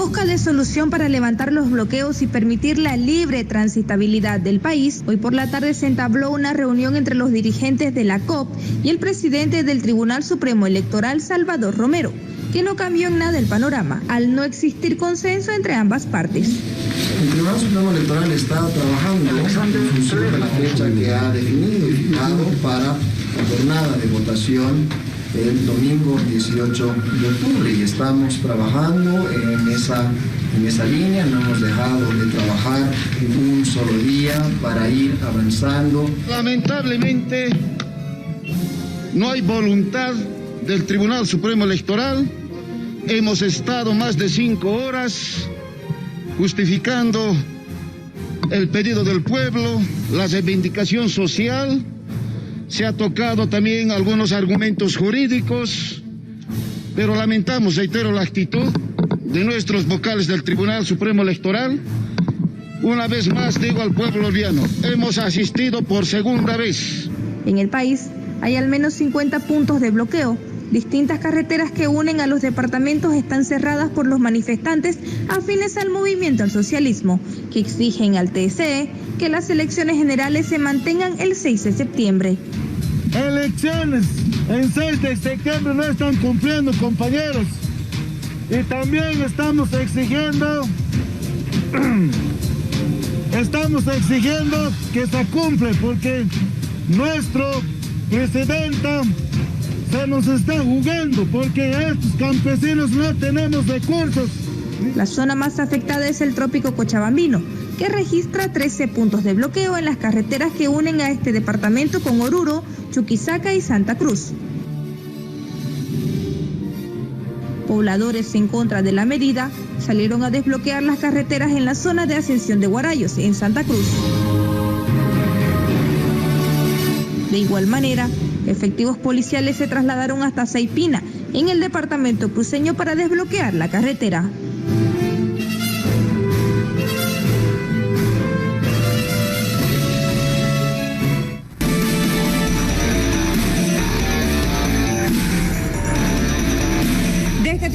busca de solución para levantar los bloqueos y permitir la libre transitabilidad del país, hoy por la tarde se entabló una reunión entre los dirigentes de la COP y el presidente del Tribunal Supremo Electoral, Salvador Romero, que no cambió en nada el panorama, al no existir consenso entre ambas partes. El Tribunal Supremo Electoral está trabajando en función de la fecha que ha definido y fijado para la jornada de votación el domingo 18 de octubre y estamos trabajando en esa línea, no hemos dejado de trabajar en un solo día para ir avanzando. Lamentablemente no hay voluntad del Tribunal Supremo Electoral. Hemos estado más de 5 horas justificando el pedido del pueblo, la reivindicación social. Se ha tocado también algunos argumentos jurídicos, pero lamentamos, reitero, la actitud de nuestros vocales del Tribunal Supremo Electoral. Una vez más digo al pueblo boliviano, hemos asistido por segunda vez. En el país hay al menos 50 puntos de bloqueo. Distintas carreteras que unen a los departamentos están cerradas por los manifestantes afines al movimiento al socialismo, que exigen al TSE que las elecciones generales se mantengan el 6 de septiembre. Elecciones en 6 de septiembre no están cumpliendo, compañeros. Y también estamos exigiendo que se cumpla, porque nuestro presidente se nos está jugando, porque estos campesinos no tenemos recursos. La zona más afectada es el trópico cochabambino, que registra 13 puntos de bloqueo en las carreteras que unen a este departamento con Oruro, Chuquisaca y Santa Cruz. Pobladores en contra de la medida salieron a desbloquear las carreteras en la zona de Ascensión de Guarayos, en Santa Cruz. De igual manera, efectivos policiales se trasladaron hasta Saipina, en el departamento cruceño, para desbloquear la carretera.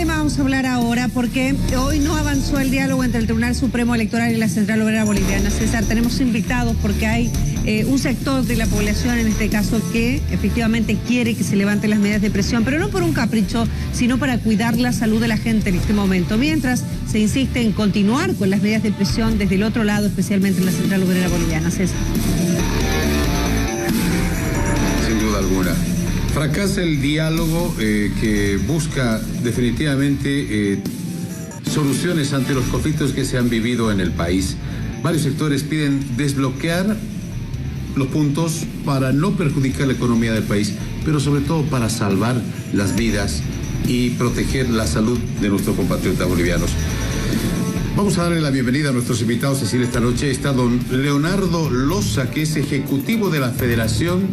Vamos a hablar ahora porque hoy no avanzó el diálogo entre el Tribunal Supremo Electoral y la Central Obrera Boliviana. César, tenemos invitados porque hay un sector de la población, en este caso, que efectivamente quiere que se levanten las medidas de presión, pero no por un capricho, sino para cuidar la salud de la gente en este momento. Mientras se insiste en continuar con las medidas de presión desde el otro lado, especialmente en la Central Obrera Boliviana. César. Sin duda alguna. Fracasa el diálogo que busca definitivamente soluciones ante los conflictos que se han vivido en el país. Varios sectores piden desbloquear los puntos para no perjudicar la economía del país, pero sobre todo para salvar las vidas y proteger la salud de nuestros compatriotas bolivianos. Vamos a darle la bienvenida a nuestros invitados. Cecilia, esta noche está don Leonardo Loza, que es ejecutivo de la Federación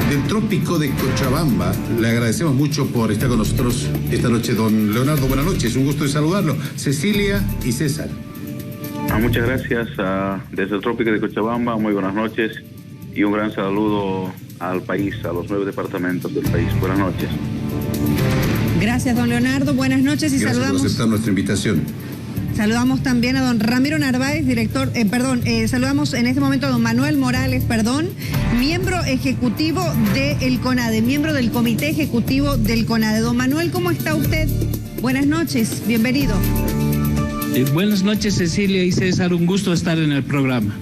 del Trópico de Cochabamba. Le agradecemos mucho por estar con nosotros esta noche, don Leonardo. Buenas noches, un gusto de saludarlo. Cecilia y César. Muchas gracias desde el Trópico de Cochabamba, muy buenas noches y un gran saludo al país, a los 9 departamentos del país. Buenas noches. Gracias, don Leonardo, buenas noches y gracias saludamos. Por aceptar nuestra invitación. Saludamos también a don Ramiro Narváez, director, saludamos en este momento a don Manuel Morales, miembro ejecutivo del CONADE, miembro del Comité Ejecutivo del CONADE. Don Manuel, ¿cómo está usted? Buenas noches, bienvenido. Buenas noches, Cecilia y César, un gusto estar en el programa.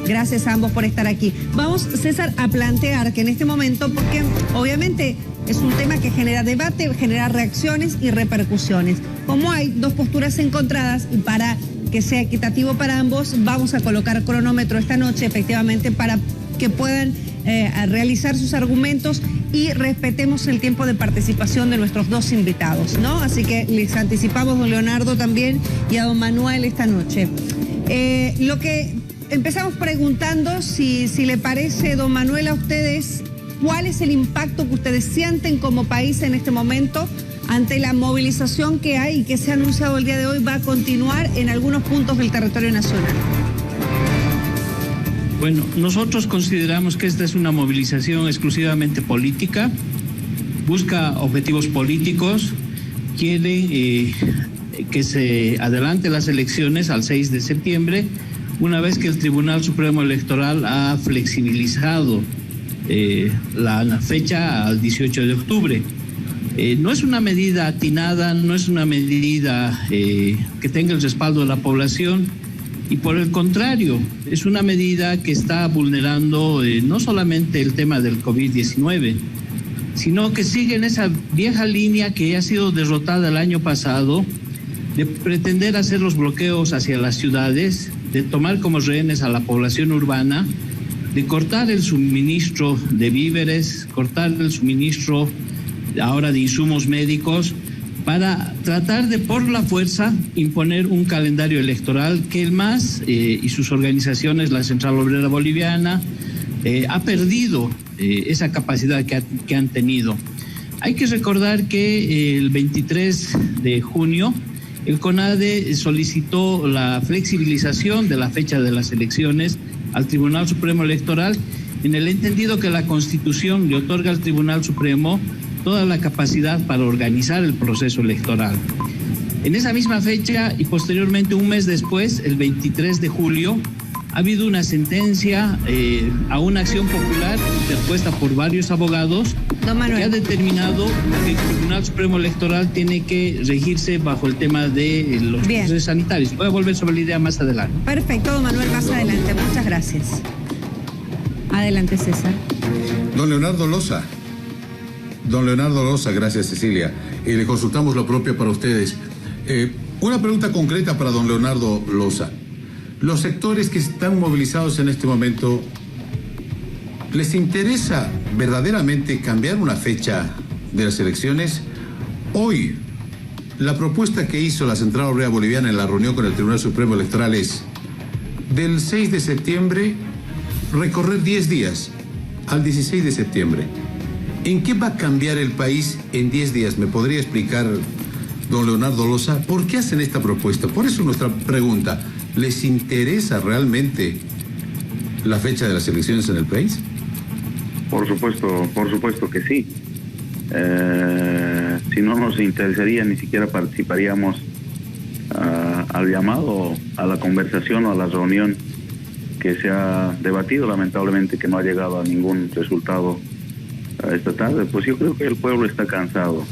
Gracias a ambos por estar aquí. Vamos, César, a plantear que en este momento, porque obviamente es un tema que genera debate, genera reacciones y repercusiones. Como hay dos posturas encontradas, y para que sea equitativo para ambos, vamos a colocar cronómetro esta noche, efectivamente, para que puedan realizar sus argumentos y respetemos el tiempo de participación de nuestros dos invitados, ¿no? Así que les anticipamos, don Leonardo también, y a don Manuel esta noche. Lo que empezamos preguntando, si le parece, don Manuel, a ustedes, ¿cuál es el impacto que ustedes sienten como país en este momento ante la movilización que hay y que se ha anunciado el día de hoy va a continuar en algunos puntos del territorio nacional? Bueno, nosotros consideramos que esta es una movilización exclusivamente política, busca objetivos políticos, quiere que se adelante las elecciones al 6 de septiembre, una vez que el Tribunal Supremo Electoral ha flexibilizado la fecha al 18 de octubre. No es una medida atinada, no es una medida que tenga el respaldo de la población, y por el contrario, es una medida que está vulnerando no solamente el tema del COVID-19, sino que sigue en esa vieja línea que ya ha sido derrotada el año pasado, de pretender hacer los bloqueos hacia las ciudades, de tomar como rehenes a la población urbana, de cortar el suministro de víveres, cortar el suministro ahora de insumos médicos, para tratar de por la fuerza imponer un calendario electoral que el MAS y sus organizaciones, la Central Obrera Boliviana, ha perdido esa capacidad que han tenido. Hay que recordar que el 23 de junio el CONADE solicitó la flexibilización de la fecha de las elecciones al Tribunal Supremo Electoral, en el entendido que la Constitución le otorga al Tribunal Supremo toda la capacidad para organizar el proceso electoral. En esa misma fecha y posteriormente, un mes después, el 23 de julio, ha habido una sentencia a una acción popular interpuesta por varios abogados que ha determinado que el Tribunal Supremo Electoral tiene que regirse bajo el tema de los procesos sanitarios. Voy a volver sobre la idea más adelante. Perfecto, don Manuel, más adelante. Muchas gracias. Adelante, César. Don Leonardo Loza. Don Leonardo Loza, gracias Cecilia. Le consultamos lo propio para ustedes. Una pregunta concreta para don Leonardo Loza. Los sectores que están movilizados en este momento, ¿les interesa verdaderamente cambiar una fecha de las elecciones? Hoy, la propuesta que hizo la Central Obrera Boliviana en la reunión con el Tribunal Supremo Electoral es del 6 de septiembre recorrer 10 días al 16 de septiembre. ¿En qué va a cambiar el país en 10 días? ¿Me podría explicar, don Leonardo Loza, por qué hacen esta propuesta? Por eso nuestra pregunta, ¿les interesa realmente la fecha de las elecciones en el país? Por supuesto que sí. Si no nos interesaría, ni siquiera participaríamos al llamado, a la conversación o a la reunión que se ha debatido, lamentablemente que no ha llegado a ningún resultado esta tarde. Pues yo creo que el pueblo está cansado.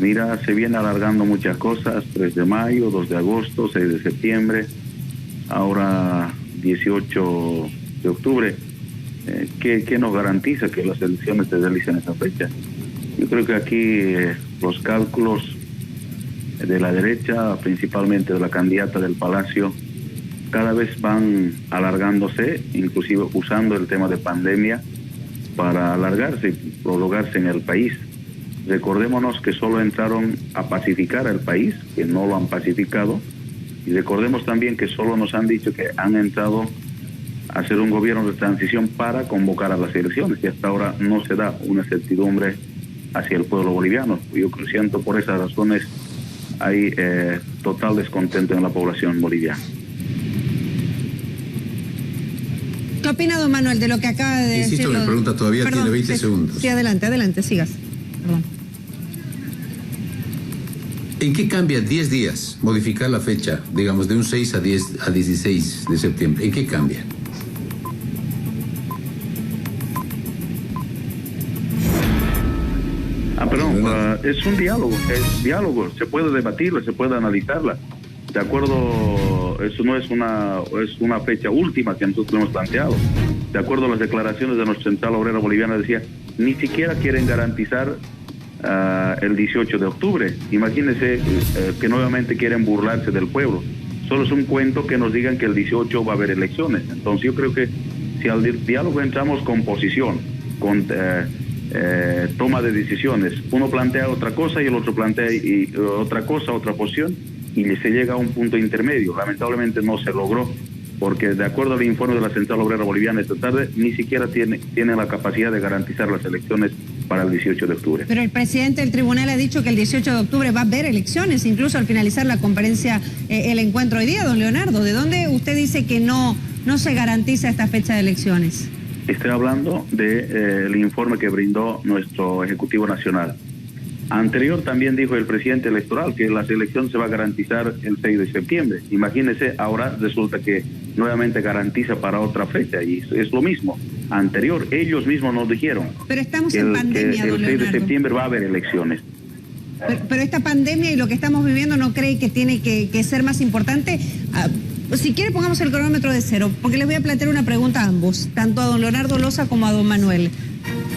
Mira, se viene alargando muchas cosas, 3 de mayo, 2 de agosto, 6 de septiembre, ahora 18 de octubre. ¿Qué nos garantiza que las elecciones se realicen esa fecha? Yo creo que aquí los cálculos de la derecha, principalmente de la candidata del Palacio, cada vez van alargándose, inclusive usando el tema de pandemia para alargarse y prolongarse en el país. Recordémonos que solo entraron a pacificar el país, que no lo han pacificado, y recordemos también que solo nos han dicho que han entrado a hacer un gobierno de transición para convocar a las elecciones, y hasta ahora no se da una certidumbre hacia el pueblo boliviano. Yo siento por esas razones hay total descontento en la población boliviana. ¿Qué opina don Manuel de lo que acaba de decir? Insisto, la pregunta todavía tiene 20 segundos. Sí, adelante, sigas. Perdón. ¿En qué cambia 10 días modificar la fecha, digamos, de un 6 a 16 de septiembre? ¿En qué cambia? Es un diálogo, se puede debatirla, se puede analizarla. De acuerdo, eso no es una fecha última que nosotros hemos planteado. De acuerdo a las declaraciones de nuestra Central Obrera Boliviana, decía, ni siquiera quieren garantizar el 18 de octubre. Imagínense que nuevamente quieren burlarse del pueblo. Solo es un cuento que nos digan que el 18 va a haber elecciones. Entonces yo creo que si al diálogo entramos con posición, con toma de decisiones, uno plantea otra cosa y el otro plantea otra cosa, otra posición, y se llega a un punto intermedio. Lamentablemente no se logró, porque de acuerdo al informe de la Central Obrera Boliviana esta tarde, ni siquiera tiene la capacidad de garantizar las elecciones para el 18 de octubre. Pero el presidente del tribunal ha dicho que el 18 de octubre va a haber elecciones, incluso al finalizar la conferencia, el encuentro hoy día, don Leonardo. ¿De dónde usted dice que no se garantiza esta fecha de elecciones? Estoy hablando del informe que brindó nuestro Ejecutivo Nacional. Anterior también dijo el presidente electoral que la elección se va a garantizar el 6 de septiembre. Imagínense, ahora resulta que nuevamente garantiza para otra fecha y es lo mismo. Anterior, ellos mismos nos dijeron. Pero estamos en pandemia, que don el 6 de Leonardo. septiembre va a haber elecciones. Pero esta pandemia y lo que estamos viviendo, ¿no cree que tiene que ser más importante? Si quiere, pongamos el cronómetro de cero, porque les voy a plantear una pregunta a ambos, tanto a don Leonardo Loza como a don Manuel.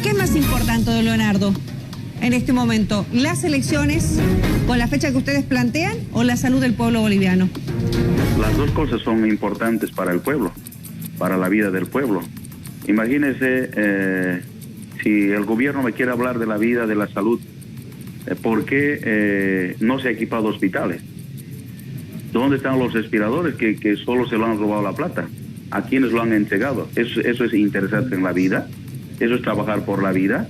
¿Qué es más importante, don Leonardo, en este momento? ¿Las elecciones con la fecha que ustedes plantean o la salud del pueblo boliviano? Las dos cosas son importantes para el pueblo, para la vida del pueblo. Imagínense, si el gobierno me quiere hablar de la vida, de la salud, ¿por qué no se ha equipado hospitales? ¿Dónde están los respiradores que solo se lo han robado la plata? ¿A quiénes lo han entregado? Eso es interesarse en la vida, eso es trabajar por la vida,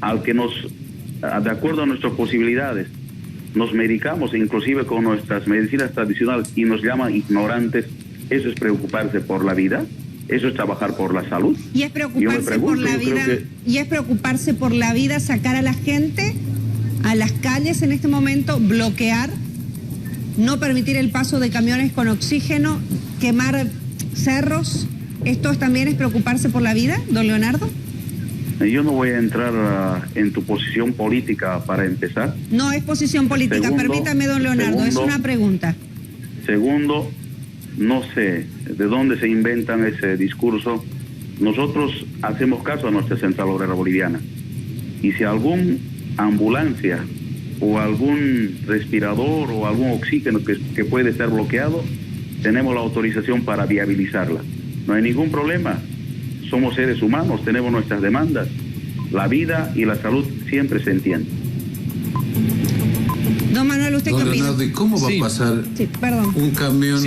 al que nos, de acuerdo a nuestras posibilidades, nos medicamos inclusive con nuestras medicinas tradicionales y nos llaman ignorantes. Eso es preocuparse por la vida, eso es trabajar por la salud. Y es preocuparse por la vida, y es preocuparse por la vida, sacar a la gente a las calles en este momento, bloquear, no permitir el paso de camiones con oxígeno, quemar cerros. ¿Esto también es preocuparse por la vida, don Leonardo? Yo no voy a entrar en tu posición política para empezar. No es posición política, permítame, don Leonardo, es una pregunta. Segundo, no sé de dónde se inventan ese discurso. Nosotros hacemos caso a nuestra Central Obrera Boliviana. Y si algún ambulancia o algún respirador o algún oxígeno que puede estar bloqueado, tenemos la autorización para viabilizarla. No hay ningún problema. Somos seres humanos, tenemos nuestras demandas. La vida y la salud siempre se entienden. Don Manuel, ¿usted qué opina? Leonardo, ¿y cómo va a pasar un camión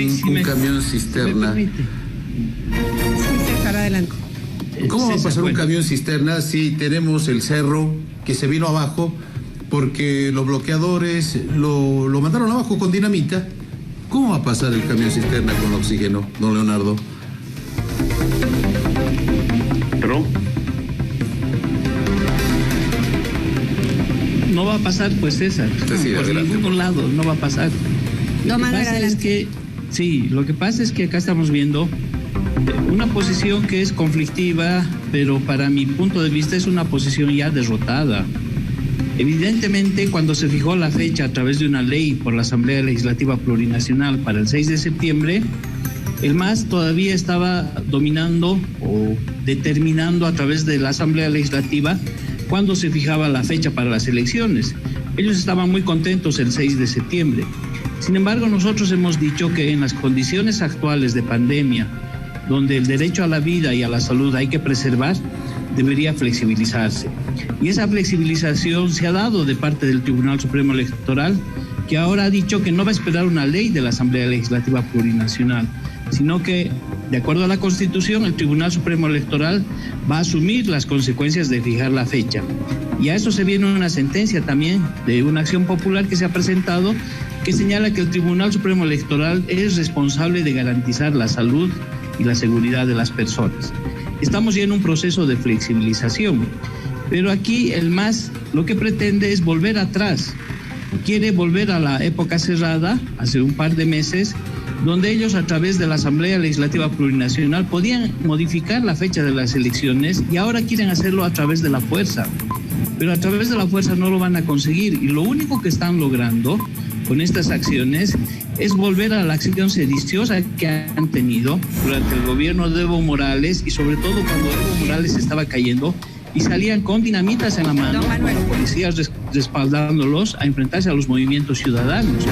cisterna? Sí, César, adelante. ¿Cómo va a pasar un camión cisterna si tenemos el cerro que se vino abajo porque los bloqueadores lo mandaron abajo con dinamita? ¿Cómo va a pasar el camión cisterna con oxígeno, don Leonardo? ¿Pero? No va a pasar, pues, César. Sí, por ningún lado no va a pasar. No, Manuel, adelante. Lo que pasa es que acá estamos viendo una posición que es conflictiva, pero para mi punto de vista es una posición ya derrotada. Evidentemente, cuando se fijó la fecha a través de una ley por la Asamblea Legislativa Plurinacional para el 6 de septiembre, el MAS todavía estaba dominando o determinando a través de la Asamblea Legislativa cuándo se fijaba la fecha para las elecciones. Ellos estaban muy contentos el 6 de septiembre. Sin embargo, nosotros hemos dicho que en las condiciones actuales de pandemia, donde el derecho a la vida y a la salud hay que preservar, debería flexibilizarse. Y esa flexibilización se ha dado de parte del Tribunal Supremo Electoral, que ahora ha dicho que no va a esperar una ley de la Asamblea Legislativa Plurinacional, sino que, de acuerdo a la Constitución, el Tribunal Supremo Electoral va a asumir las consecuencias de fijar la fecha. Y a eso se viene una sentencia también de una acción popular que se ha presentado, que señala que el Tribunal Supremo Electoral es responsable de garantizar la salud y la seguridad de las personas. Estamos ya en un proceso de flexibilización, pero aquí el MAS lo que pretende es volver atrás. Quiere volver a la época cerrada, hace un par de meses, donde ellos a través de la Asamblea Legislativa Plurinacional podían modificar la fecha de las elecciones y ahora quieren hacerlo a través de la fuerza. Pero a través de la fuerza no lo van a conseguir y lo único que están logrando con estas acciones es volver a la acción sediciosa que han tenido durante el gobierno de Evo Morales y sobre todo cuando Evo Morales estaba cayendo y salían con dinamitas en la mano, los policías respaldándolos a enfrentarse a los movimientos ciudadanos.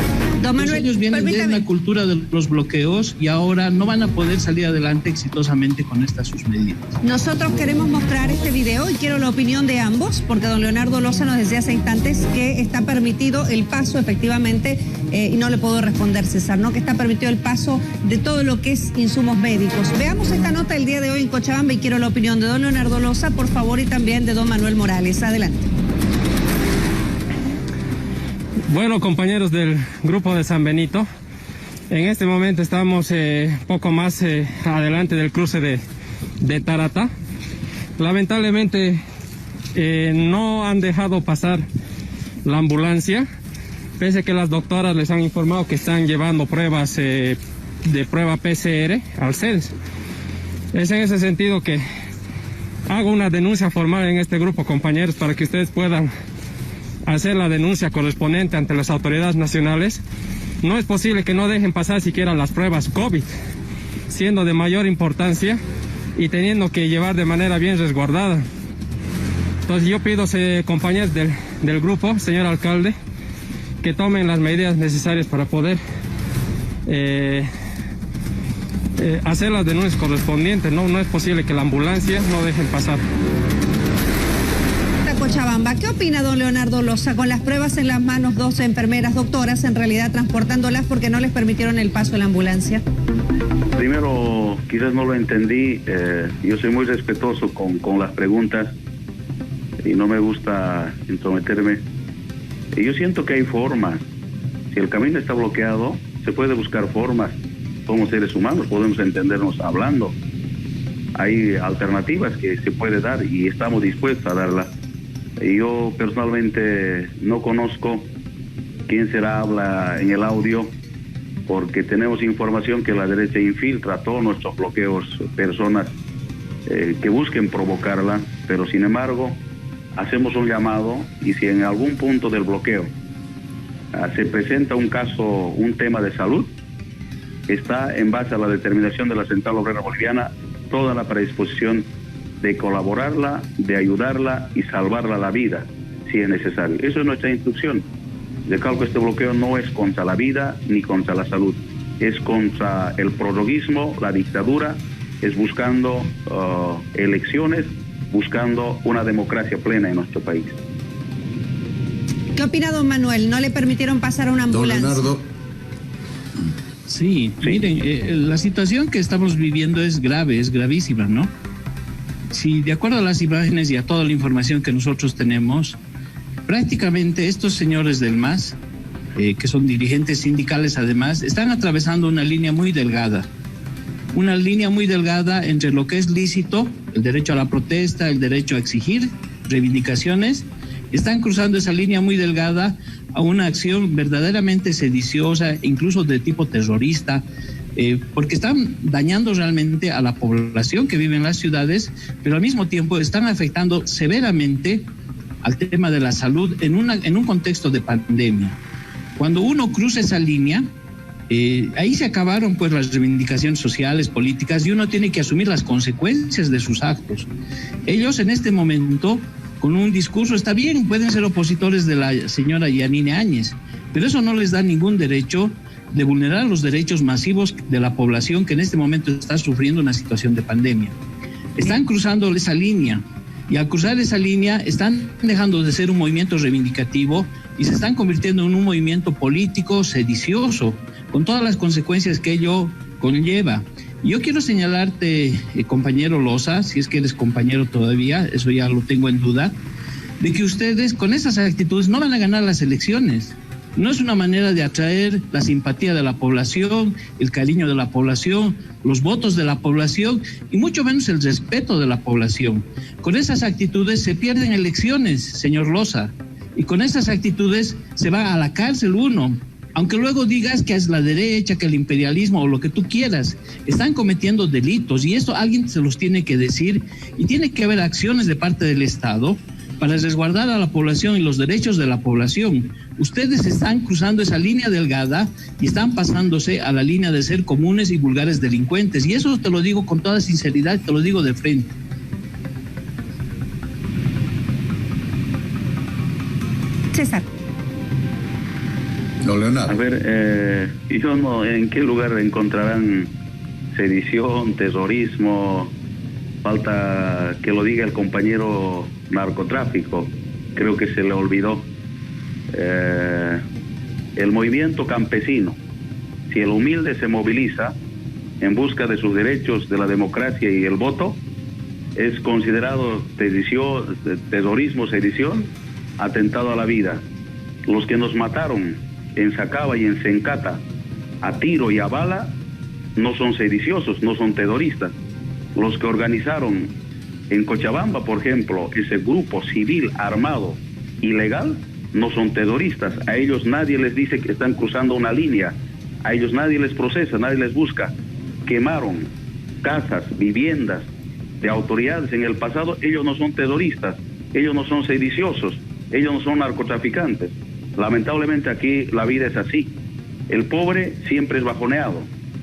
Don Manuel, ellos vienen de una cultura de los bloqueos y ahora no van a poder salir adelante exitosamente con estas sus medidas. Nosotros queremos mostrar este video y quiero la opinión de ambos, porque don Leonardo Loza nos decía hace instantes que está permitido el paso, efectivamente, y no le puedo responder, César, ¿no? Que está permitido el paso de todo lo que es insumos médicos. Veamos esta nota del día de hoy en Cochabamba y quiero la opinión de don Leonardo Loza, por favor, y también de don Manuel Morales. Adelante. Bueno, compañeros del grupo de San Benito, en este momento estamos poco más adelante del cruce de Tarata. Lamentablemente no han dejado pasar la ambulancia, pese a que las doctoras les han informado que están llevando pruebas de prueba PCR al CEDES. Es en ese sentido que hago una denuncia formal en este grupo, compañeros, para que ustedes puedan hacer la denuncia correspondiente ante las autoridades nacionales. No es posible que no dejen pasar siquiera las pruebas COVID, siendo de mayor importancia y teniendo que llevar de manera bien resguardada. Entonces yo pido, compañeros del grupo, señor alcalde, que tomen las medidas necesarias para poder hacer las denuncias correspondientes. No es posible que la ambulancia no dejen pasar. Cochabamba, ¿qué opina don Leonardo Loza? Con las pruebas en las manos, 12 enfermeras doctoras en realidad transportándolas porque no les permitieron el paso en la ambulancia. Primero, quizás no lo entendí. Yo soy muy respetuoso con las preguntas y no me gusta intrometerme. Yo siento que hay formas. Si el camino está bloqueado, se puede buscar formas. Somos seres humanos, podemos entendernos hablando. Hay alternativas que se puede dar y estamos dispuestos a darlas. Yo personalmente no conozco quién habla en el audio, porque tenemos información que la derecha infiltra todos nuestros bloqueos, personas que busquen provocarla, pero sin embargo hacemos un llamado, y si en algún punto del bloqueo se presenta un caso, un tema de salud, está en base a la determinación de la Central Obrera Boliviana toda la predisposición de colaborarla, de ayudarla y salvarla la vida, si es necesario. Eso es nuestra instrucción. Recalco, este bloqueo no es contra la vida ni contra la salud, es contra el prorroguismo, la dictadura, es buscando elecciones, buscando una democracia plena en nuestro país. ¿Qué opina don Manuel? ¿No le permitieron pasar a una ambulancia? Don Leonardo. Sí, miren, la situación que estamos viviendo es grave, es gravísima, ¿no? Si de acuerdo a las imágenes y a toda la información que nosotros tenemos, prácticamente estos señores del MAS, que son dirigentes sindicales además, están atravesando una línea muy delgada entre lo que es lícito, el derecho a la protesta, el derecho a exigir reivindicaciones. Están cruzando esa línea muy delgada a una acción verdaderamente sediciosa, incluso de tipo terrorista, porque están dañando realmente a la población que vive en las ciudades, pero al mismo tiempo están afectando severamente al tema de la salud en un contexto de pandemia. Cuando uno cruza esa línea, ahí se acabaron pues las reivindicaciones sociales, políticas, y uno tiene que asumir las consecuencias de sus actos. Ellos en este momento, con un discurso, está bien, pueden ser opositores de la señora Yanine Áñez, pero eso no les da ningún derecho de vulnerar los derechos masivos de la población que en este momento está sufriendo una situación de pandemia. Están cruzando esa línea, y al cruzar esa línea están dejando de ser un movimiento reivindicativo y se están convirtiendo en un movimiento político sedicioso, con todas las consecuencias que ello conlleva. Yo quiero señalarte, compañero Loza, si es que eres compañero todavía, eso ya lo tengo en duda, de que ustedes con esas actitudes no van a ganar las elecciones. No es una manera de atraer la simpatía de la población, el cariño de la población, los votos de la población y mucho menos el respeto de la población. Con esas actitudes se pierden elecciones, señor Loza, y con esas actitudes se va a la cárcel uno. Aunque luego digas que es la derecha, que el imperialismo o lo que tú quieras, están cometiendo delitos y esto alguien se los tiene que decir, y tiene que haber acciones de parte del Estado para resguardar a la población y los derechos de la población. Ustedes están cruzando esa línea delgada y están pasándose a la línea de ser comunes y vulgares delincuentes, y eso te lo digo con toda sinceridad, te lo digo de frente. César. No, Leonardo. A ver, yo no, ¿en qué lugar encontrarán sedición, terrorismo? Falta que lo diga el compañero narcotráfico, creo que se le olvidó. El movimiento campesino, si el humilde se moviliza en busca de sus derechos, de la democracia y el voto, es considerado sedición, terrorismo, sedición, atentado a la vida. Los que nos mataron en Sacaba y en Sencata a tiro y a bala no son sediciosos, no son terroristas. Los que organizaron en Cochabamba, por ejemplo, ese grupo civil armado ilegal, no son terroristas. A ellos nadie les dice que están cruzando una línea. A ellos nadie les procesa, nadie les busca. Quemaron casas, viviendas de autoridades en el pasado. Ellos no son terroristas, ellos no son sediciosos, ellos no son narcotraficantes. Lamentablemente aquí la vida es así. El pobre siempre es bajoneado,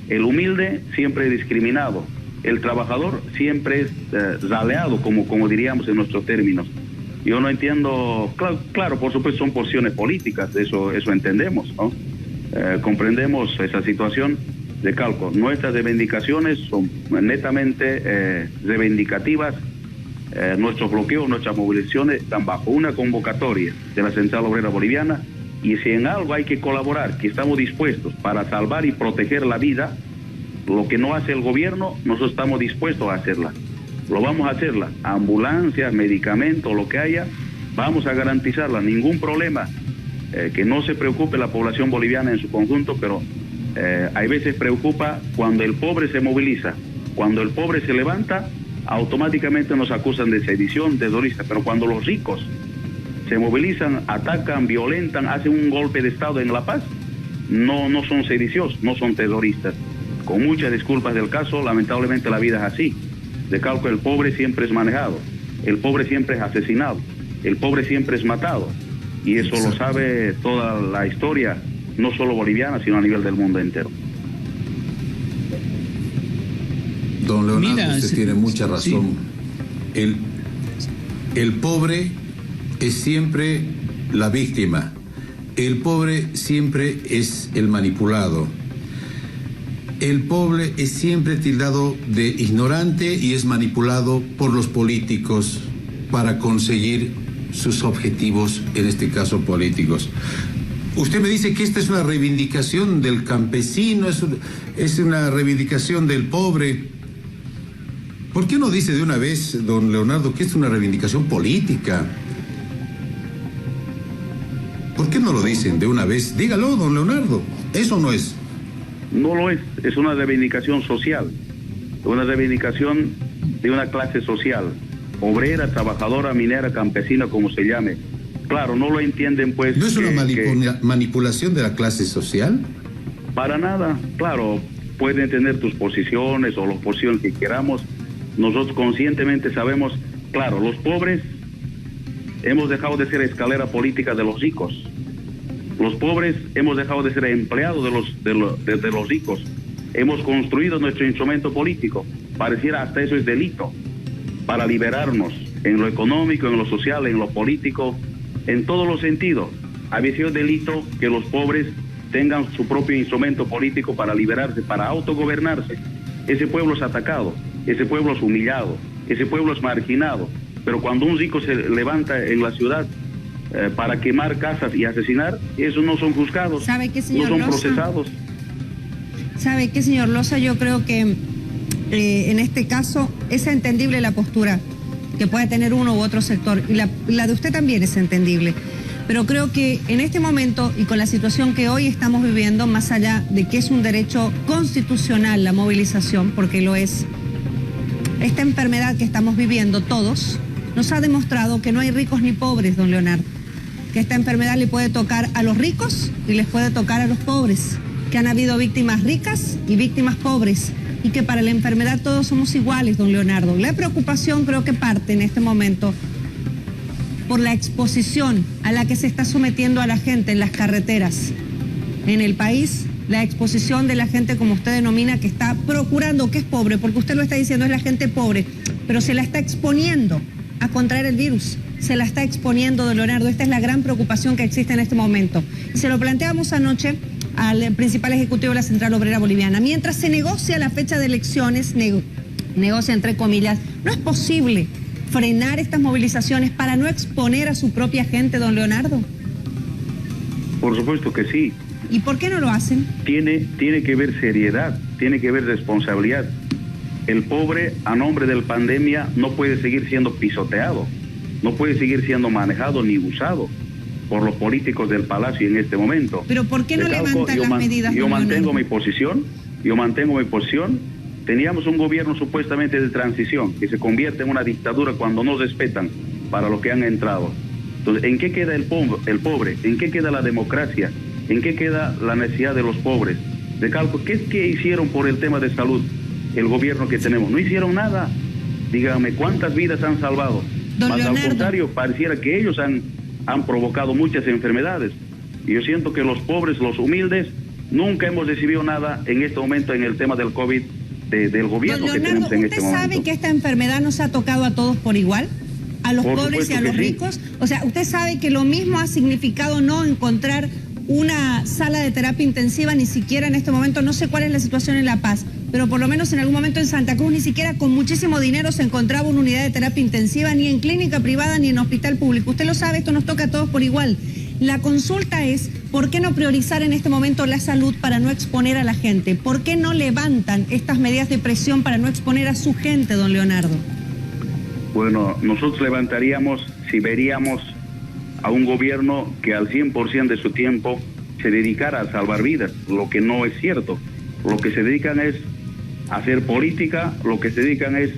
el humilde siempre es discriminado, el trabajador siempre es raleado, como diríamos en nuestros términos. Yo no entiendo, claro, por supuesto son posiciones políticas, eso entendemos, ¿no? Comprendemos esa situación de calco. Nuestras reivindicaciones son netamente reivindicativas. Nuestros bloqueos, nuestras movilizaciones están bajo una convocatoria de la Central Obrera Boliviana, y si en algo hay que colaborar, que estamos dispuestos para salvar y proteger la vida, lo que no hace el gobierno, nosotros estamos dispuestos a hacerla. Lo vamos a hacerla, ambulancias, medicamentos, lo que haya, vamos a garantizarla, ningún problema. Que no se preocupe la población boliviana en su conjunto, pero hay veces preocupa cuando el pobre se moviliza, cuando el pobre se levanta, automáticamente nos acusan de sedición, de terrorista, pero cuando los ricos se movilizan, atacan, violentan, hacen un golpe de Estado en La Paz, no son sediciosos, no son terroristas. Con muchas disculpas del caso, lamentablemente la vida es así. De calco, el pobre siempre es manejado, el pobre siempre es asesinado, el pobre siempre es matado, y eso lo sabe toda la historia, no solo boliviana, sino a nivel del mundo entero. Don Leonardo, usted tiene mucha razón. Sí. El pobre es siempre la víctima, el pobre siempre es el manipulado. El pobre es siempre tildado de ignorante y es manipulado por los políticos para conseguir sus objetivos, en este caso políticos. Usted me dice que esta es una reivindicación del campesino, es una reivindicación del pobre. ¿Por qué no dice de una vez, don Leonardo, que es una reivindicación política? ¿Por qué no lo dicen de una vez? Dígalo, don Leonardo, ¿eso no es? No lo es una reivindicación social, una reivindicación de una clase social, obrera, trabajadora, minera, campesina, como se llame. Claro, no lo entienden pues... ¿No es una manipulación de la clase social? Para nada, claro, pueden tener tus posiciones o las posiciones que queramos. Nosotros conscientemente sabemos, claro, los pobres hemos dejado de ser escalera política de los ricos. Los pobres hemos dejado de ser empleados de los ricos. Hemos construido nuestro instrumento político. Pareciera hasta eso es delito. Para liberarnos en lo económico, en lo social, en lo político, en todos los sentidos. Había sido delito que los pobres tengan su propio instrumento político para liberarse, para autogobernarse. Ese pueblo es atacado, ese pueblo es humillado, ese pueblo es marginado. Pero cuando un rico se levanta en la ciudad para quemar casas y asesinar, esos no son juzgados, ¿sabe qué, señor no son Loza? procesados. ¿Sabe qué, señor Loza? Yo creo que en este caso es entendible la postura que puede tener uno u otro sector, y la de usted también es entendible. Pero creo que en este momento y con la situación que hoy estamos viviendo, más allá de que es un derecho constitucional la movilización, porque lo es, esta enfermedad que estamos viviendo todos nos ha demostrado que no hay ricos ni pobres, don Leonardo. Que esta enfermedad le puede tocar a los ricos y les puede tocar a los pobres. Que han habido víctimas ricas y víctimas pobres. Y que para la enfermedad todos somos iguales, don Leonardo. La preocupación creo que parte en este momento por la exposición a la que se está sometiendo a la gente en las carreteras en el país, la exposición de la gente, como usted denomina, que está procurando, que es pobre, porque usted lo está diciendo, es la gente pobre, pero se la está exponiendo a contraer el virus, se la está exponiendo, don Leonardo. Esta es la gran preocupación que existe en este momento. Y se lo planteamos anoche al principal ejecutivo de la Central Obrera Boliviana. Mientras se negocia la fecha de elecciones, negocia entre comillas, no es posible frenar estas movilizaciones para no exponer a su propia gente, don Leonardo. Por supuesto que sí. ¿Y por qué no lo hacen? Tiene que haber seriedad, tiene que haber responsabilidad. El pobre, a nombre de la pandemia, no puede seguir siendo pisoteado, no puede seguir siendo manejado ni usado por los políticos del Palacio en este momento. ¿Pero por qué no levantan las medidas? Yo mantengo mi posición. Teníamos un gobierno supuestamente de transición, que se convierte en una dictadura cuando no respetan para lo que han entrado. Entonces, ¿en qué queda el pobre? ¿En qué queda la democracia? ¿En qué queda la necesidad de los pobres? ¿Qué hicieron por el tema de salud el gobierno que tenemos? No hicieron nada. Dígame, ¿cuántas vidas han salvado? Más al contrario, pareciera que ellos han provocado muchas enfermedades. Y yo siento que los pobres, los humildes, nunca hemos recibido nada en este momento en el tema del COVID del gobierno que tenemos en este momento. ¿Usted sabe que esta enfermedad nos ha tocado a todos por igual? ¿A los pobres y a los ricos? O sea, ¿usted sabe que lo mismo ha significado no encontrar una sala de terapia intensiva ni siquiera en este momento? No sé cuál es la situación en La Paz, pero por lo menos en algún momento en Santa Cruz ni siquiera con muchísimo dinero se encontraba una unidad de terapia intensiva, ni en clínica privada ni en hospital público. Usted lo sabe, esto nos toca a todos por igual. La consulta es, ¿por qué no priorizar en este momento la salud para no exponer a la gente? ¿Por qué no levantan estas medidas de presión para no exponer a su gente, don Leonardo? Bueno, nosotros levantaríamos si veríamos a un gobierno que al 100% de su tiempo se dedicara a salvar vidas, lo que no es cierto. Lo que se dedican es a hacer política, lo que se dedican es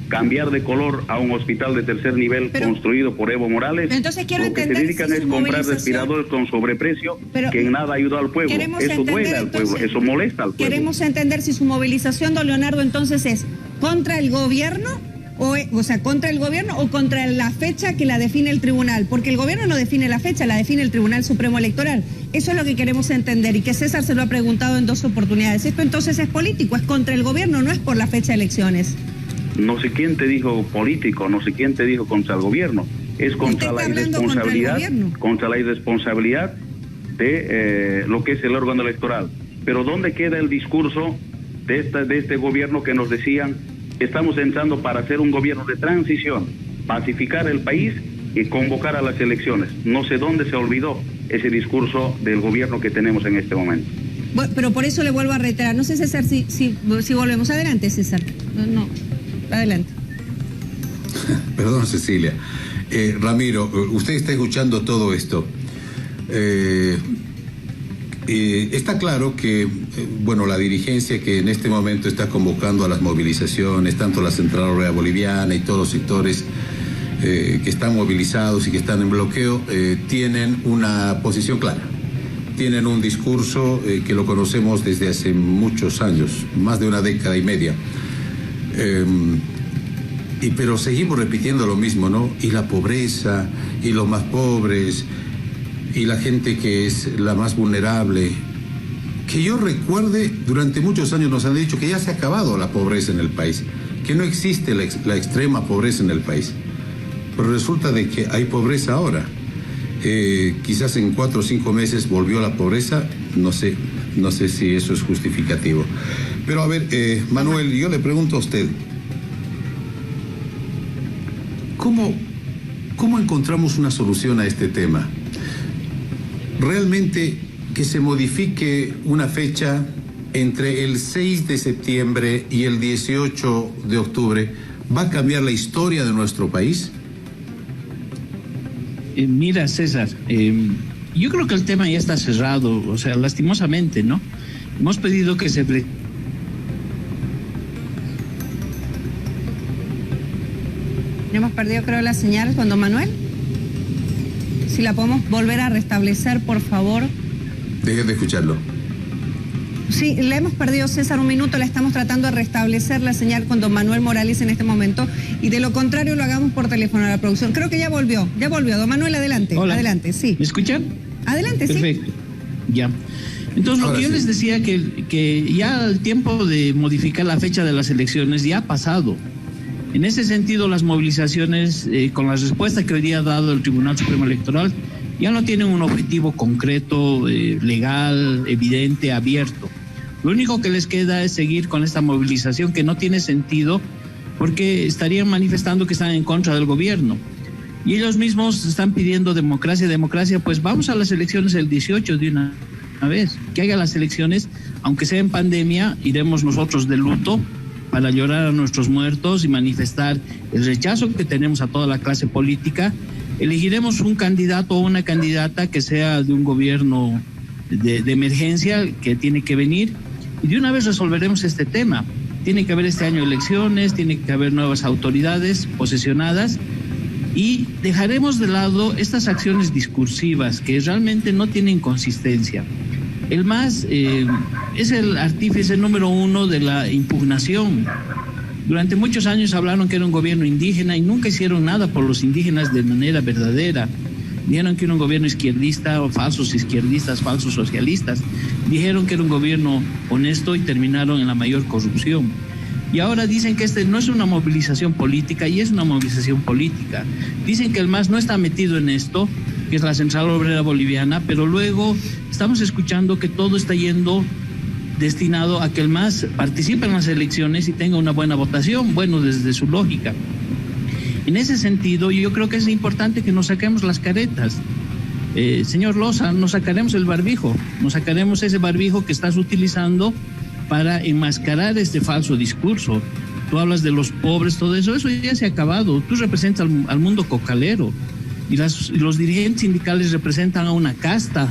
cambiar de color a un hospital de tercer nivel construido por Evo Morales. Entonces quiero lo que se dedican es comprar respiradores con sobreprecio que en nada ayuda al pueblo. Eso duele al pueblo, eso molesta al pueblo. Queremos entender si su movilización, don Leonardo, entonces es contra el gobierno, o sea, contra el gobierno o contra la fecha que la define el tribunal, porque el gobierno no define la fecha, la define el Tribunal Supremo Electoral. Eso es lo que queremos entender y que César se lo ha preguntado en 2 oportunidades. Esto entonces es político, es contra el gobierno, no es por la fecha de elecciones. No sé quién te dijo político, no sé quién te dijo contra el gobierno. Es contra la irresponsabilidad de lo que es el órgano electoral. Pero ¿dónde queda el discurso de este gobierno que nos decían estamos entrando para hacer un gobierno de transición, pacificar el país y convocar a las elecciones? No sé dónde se olvidó ese discurso del gobierno que tenemos en este momento. Bueno, pero por eso le vuelvo a reiterar. No sé, César, si volvemos. Adelante, César. No. Adelante. Perdón, Cecilia. Ramiro, usted está escuchando todo esto. Está claro que, bueno, la dirigencia que en este momento está convocando a las movilizaciones, tanto la Central Obrera Boliviana y todos los sectores que están movilizados y que están en bloqueo, tienen una posición clara. Tienen un discurso que lo conocemos desde hace muchos años, más de una década y media. Pero seguimos repitiendo lo mismo, ¿no? Y la pobreza, y los más pobres, y la gente que es la más vulnerable. Que yo recuerde, durante muchos años nos han dicho que ya se ha acabado la pobreza en el país, que no existe la extrema pobreza en el país. Pero resulta de que hay pobreza ahora. Quizás en 4 o 5 meses volvió la pobreza, no sé si eso es justificativo. Pero a ver, Manuel, yo le pregunto a usted, ¿cómo encontramos una solución a este tema? ¿Realmente que se modifique una fecha entre el 6 de septiembre y el 18 de octubre va a cambiar la historia de nuestro país? Mira, César, yo creo que el tema ya está cerrado, o sea, lastimosamente, ¿no? Hemos pedido que se... Hemos perdido, creo, la señal con don Manuel. Si la podemos volver a restablecer, por favor. Dejen de escucharlo. Sí, la hemos perdido, César, un minuto. La estamos tratando de restablecer la señal con don Manuel Morales en este momento. Y de lo contrario lo hagamos por teléfono a la producción. Creo que ya volvió. Don Manuel, adelante. Hola. Adelante, sí. ¿Me escuchan? Adelante, perfecto. Sí. Ya. Entonces, ahora lo que yo les decía, que ya el tiempo de modificar la fecha de las elecciones ya ha pasado. En ese sentido, las movilizaciones, con las respuestas que hoy día ha dado el Tribunal Supremo Electoral, ya no tienen un objetivo concreto, legal, evidente, abierto. Lo único que les queda es seguir con esta movilización que no tiene sentido porque estarían manifestando que están en contra del gobierno. Y ellos mismos están pidiendo democracia, pues vamos a las elecciones el 18 de una vez. Que haya las elecciones, aunque sea en pandemia, iremos nosotros de luto para llorar a nuestros muertos y manifestar el rechazo que tenemos a toda la clase política. Elegiremos un candidato o una candidata que sea de un gobierno de emergencia que tiene que venir y de una vez resolveremos este tema. Tiene que haber este año elecciones, tiene que haber nuevas autoridades posesionadas Y dejaremos de lado estas acciones discursivas que realmente no tienen consistencia. El MAS es el artífice número 1 de la impugnación. Durante muchos años hablaron que era un gobierno indígena y nunca hicieron nada por los indígenas de manera verdadera. Dijeron que era un gobierno izquierdista, o falsos izquierdistas, falsos socialistas. Dijeron que era un gobierno honesto y terminaron en la mayor corrupción. Y ahora dicen que este no es una movilización política, y es una movilización política. Dicen que el MAS no está metido en esto, que es la Central Obrera Boliviana, pero luego estamos escuchando que todo está yendo destinado a que el MAS participe en las elecciones y tenga una buena votación, bueno, desde su lógica. En ese sentido, yo creo que es importante que nos saquemos las caretas. Señor Loza, nos sacaremos el barbijo, nos sacaremos ese barbijo que estás utilizando para enmascarar este falso discurso. Tú hablas de los pobres, todo eso ya se ha acabado. Tú representas al mundo cocalero y los dirigentes sindicales representan a una casta,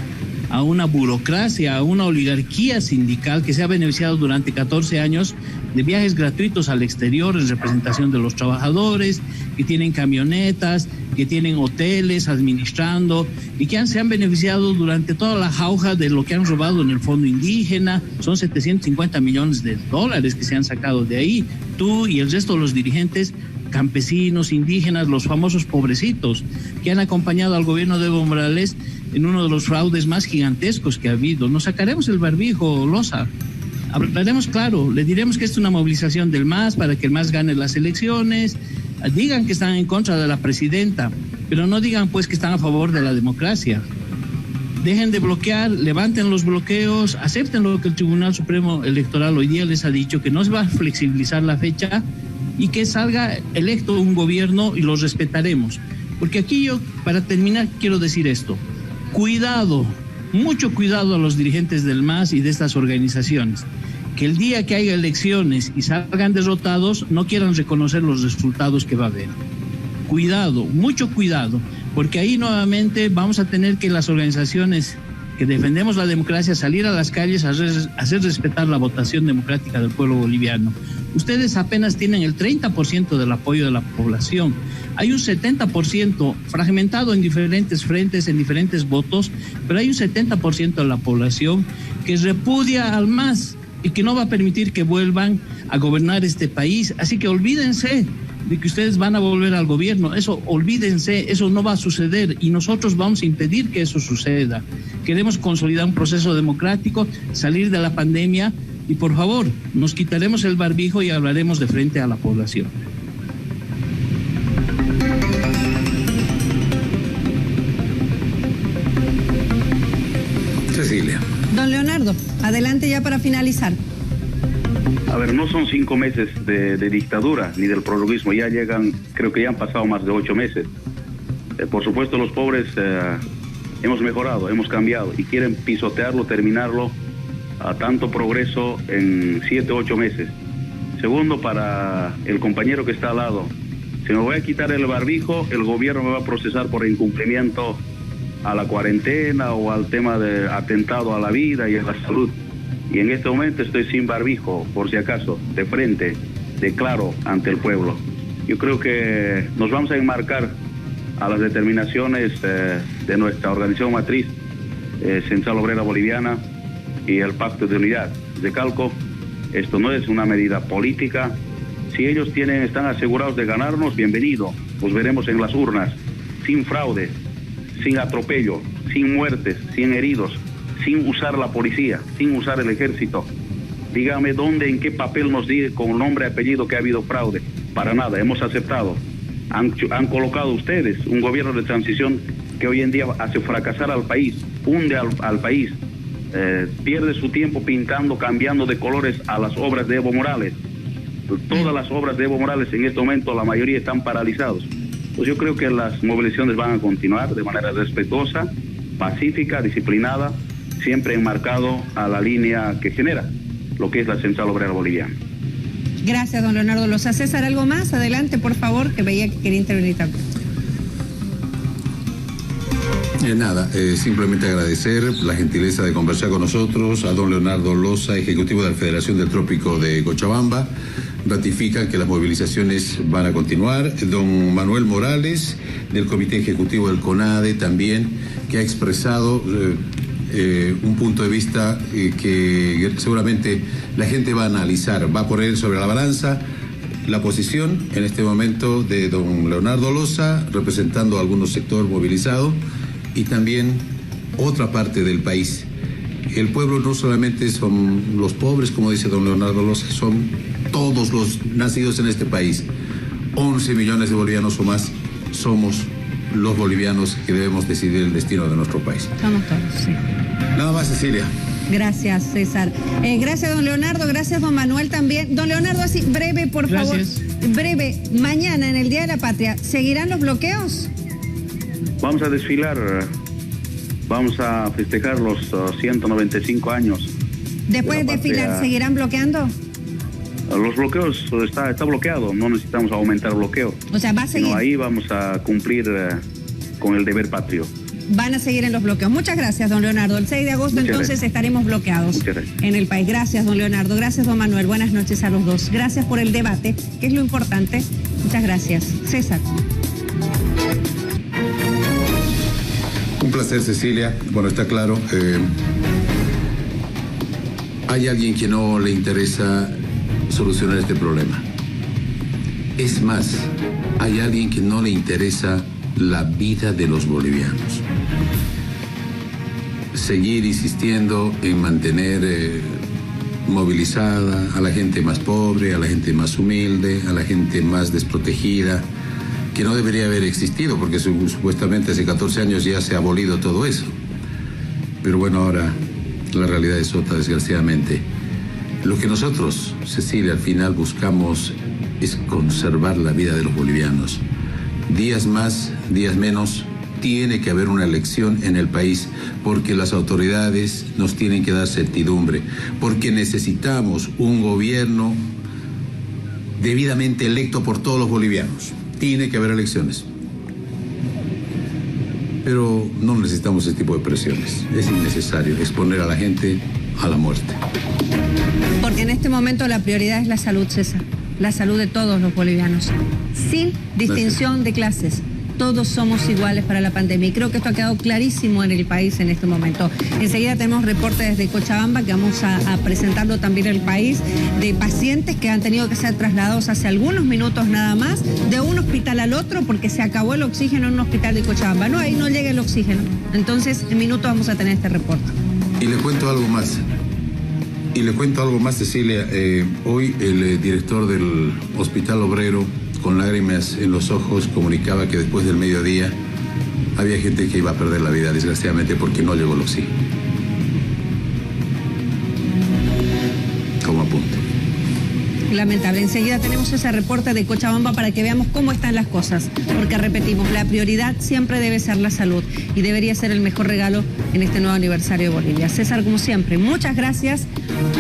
a una burocracia, a una oligarquía sindical que se ha beneficiado durante 14 años de viajes gratuitos al exterior en representación de los trabajadores, que tienen camionetas, que tienen hoteles administrando y que se han beneficiado durante toda la jauja de lo que han robado en el fondo indígena. Son 750 millones de dólares que se han sacado de ahí. Tú y el resto de los dirigentes campesinos, indígenas, los famosos pobrecitos que han acompañado al gobierno de Evo Morales en uno de los fraudes más gigantescos que ha habido. Nos sacaremos el barbijo, Loza. Hablaremos claro, le diremos que es una movilización del MAS para que el MAS gane las elecciones. Digan que están en contra de la presidenta, pero no digan pues que están a favor de la democracia. Dejen de bloquear, levanten los bloqueos, acepten lo que el Tribunal Supremo Electoral hoy día les ha dicho, que no se va a flexibilizar la fecha y que salga electo un gobierno y los respetaremos. Porque aquí yo, para terminar, quiero decir esto. Cuidado, mucho cuidado a los dirigentes del MAS y de estas organizaciones, que el día que haya elecciones y salgan derrotados no quieran reconocer los resultados que va a haber. Cuidado, mucho cuidado, porque ahí nuevamente vamos a tener que las organizaciones que defendemos la democracia salir a las calles a hacer respetar la votación democrática del pueblo boliviano. Ustedes apenas tienen el 30% del apoyo de la población. Hay un 70% fragmentado en diferentes frentes, en diferentes votos, pero hay un 70% de la población que repudia al MAS y que no va a permitir que vuelvan a gobernar este país. Así que olvídense de que ustedes van a volver al gobierno. Eso, olvídense, eso no va a suceder y nosotros vamos a impedir que eso suceda. Queremos consolidar un proceso democrático, salir de la pandemia y por favor, nos quitaremos el barbijo y hablaremos de frente a la población. Cecilia. Don Leonardo, adelante ya para finalizar. A ver, no son 5 meses de dictadura ni del prologuismo, ya llegan, creo que ya han pasado más de 8 meses. Por supuesto los pobres hemos mejorado, hemos cambiado y quieren pisotearlo, terminarlo a tanto progreso en 7 o 8 meses. Segundo, para el compañero que está al lado, si me voy a quitar el barbijo, el gobierno me va a procesar por incumplimiento a la cuarentena o al tema de atentado a la vida y a la salud. Y en este momento estoy sin barbijo, por si acaso, de frente, de claro ante el pueblo. Yo creo que nos vamos a enmarcar a las determinaciones de nuestra organización matriz, Central Obrera Boliviana y el Pacto de Unidad. Recalco, esto no es una medida política. Si ellos están asegurados de ganarnos, bienvenido. Los veremos en las urnas, sin fraude, sin atropello, sin muertes, sin heridos, sin usar la policía, sin usar el ejército. Dígame dónde, en qué papel nos dice con nombre y apellido que ha habido fraude. Para nada, hemos aceptado. Han colocado ustedes un gobierno de transición que hoy en día hace fracasar al país, hunde al país, pierde su tiempo pintando, cambiando de colores a las obras de Evo Morales. Todas las obras de Evo Morales en este momento, la mayoría están paralizados. Pues yo creo que las movilizaciones van a continuar de manera respetuosa, pacífica, disciplinada, siempre enmarcado a la línea que genera lo que es la Central Obrera Boliviana. Gracias, don Leonardo Loza. César, ¿algo más? Adelante, por favor, que veía que quería intervenir también. Simplemente agradecer la gentileza de conversar con nosotros, a don Leonardo Loza, ejecutivo de la Federación del Trópico de Cochabamba. Ratifican que las movilizaciones van a continuar. Don Manuel Morales, del Comité Ejecutivo del CONADE, también, que ha expresado un punto de vista que seguramente la gente va a analizar, va a poner sobre la balanza la posición en este momento de don Leonardo Loza, representando a algunos sectores movilizados, y también otra parte del país. El pueblo no solamente son los pobres, como dice don Leonardo Loza, son todos los nacidos en este país. 11 millones de bolivianos o más somos los bolivianos que debemos decidir el destino de nuestro país. Somos todos, sí. Nada más, Cecilia. Gracias, César. Gracias, don Leonardo. Gracias, don Manuel también. Don Leonardo, así breve, por favor. Breve. Mañana, en el Día de la Patria, ¿seguirán los bloqueos? Vamos a desfilar, vamos a festejar los 195 años. Después de desfilar, ¿seguirán bloqueando? Los bloqueos está bloqueado, no necesitamos aumentar bloqueo. O sea, va a seguir. Sino ahí vamos a cumplir con el deber patrio. Van a seguir en los bloqueos. Muchas gracias, don Leonardo. El 6 de agosto entonces estaremos bloqueados en el país. Gracias, don Leonardo. Gracias, don Manuel. Buenas noches a los dos. Gracias por el debate, que es lo importante. Muchas gracias. César. Un placer, Cecilia. Bueno, está claro. Hay alguien que no le interesa solucionar este problema. Es más, hay alguien que no le interesa la vida de los bolivianos. Seguir insistiendo en mantener movilizada a la gente más pobre, a la gente más humilde, a la gente más desprotegida, que no debería haber existido, porque supuestamente hace 14 años ya se ha abolido todo eso. Pero bueno, ahora la realidad es otra, desgraciadamente. Lo que nosotros, Cecilia, al final buscamos es conservar la vida de los bolivianos. Días más, días menos, tiene que haber una elección en el país, porque las autoridades nos tienen que dar certidumbre, porque necesitamos un gobierno debidamente electo por todos los bolivianos. Tiene que haber elecciones. Pero no necesitamos ese tipo de presiones. Es innecesario exponer a la gente a la muerte. Porque en este momento la prioridad es la salud, César. La salud de todos los bolivianos, sin distinción de clases. Todos somos iguales para la pandemia, y creo que esto ha quedado clarísimo en el país en este momento. Enseguida tenemos reportes desde Cochabamba, que vamos a presentarlo también al país, de pacientes que han tenido que ser trasladados hace algunos minutos nada más, de un hospital al otro, porque se acabó el oxígeno en un hospital de Cochabamba. No, ahí no llega el oxígeno. Entonces, en minutos vamos a tener este reporte. Y le cuento algo más. Cecilia. Hoy el director del Hospital Obrero, con lágrimas en los ojos, comunicaba que después del mediodía había gente que iba a perder la vida, desgraciadamente, porque no llegó el oxígeno. Como apunte. Lamentable. Enseguida tenemos ese reporte de Cochabamba para que veamos cómo están las cosas. Porque repetimos, la prioridad siempre debe ser la salud, y debería ser el mejor regalo en este nuevo aniversario de Bolivia. César, como siempre, muchas gracias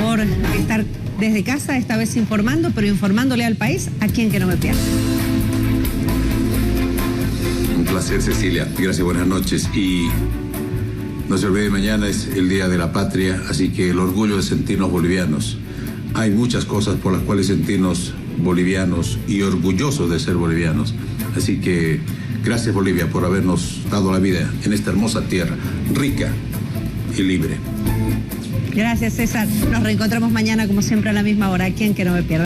por estar desde casa, esta vez informando, pero informándole al país, a quien que no me pierda. Un placer, Cecilia. Gracias, buenas noches. Y no se olvide, mañana es el Día de la Patria, así que el orgullo de sentirnos bolivianos. Hay muchas cosas por las cuales sentirnos bolivianos y orgullosos de ser bolivianos. Así que gracias, Bolivia, por habernos dado la vida en esta hermosa tierra, rica y libre. Gracias, César. Nos reencontramos mañana, como siempre, a la misma hora. ¿Quién que no me pierda?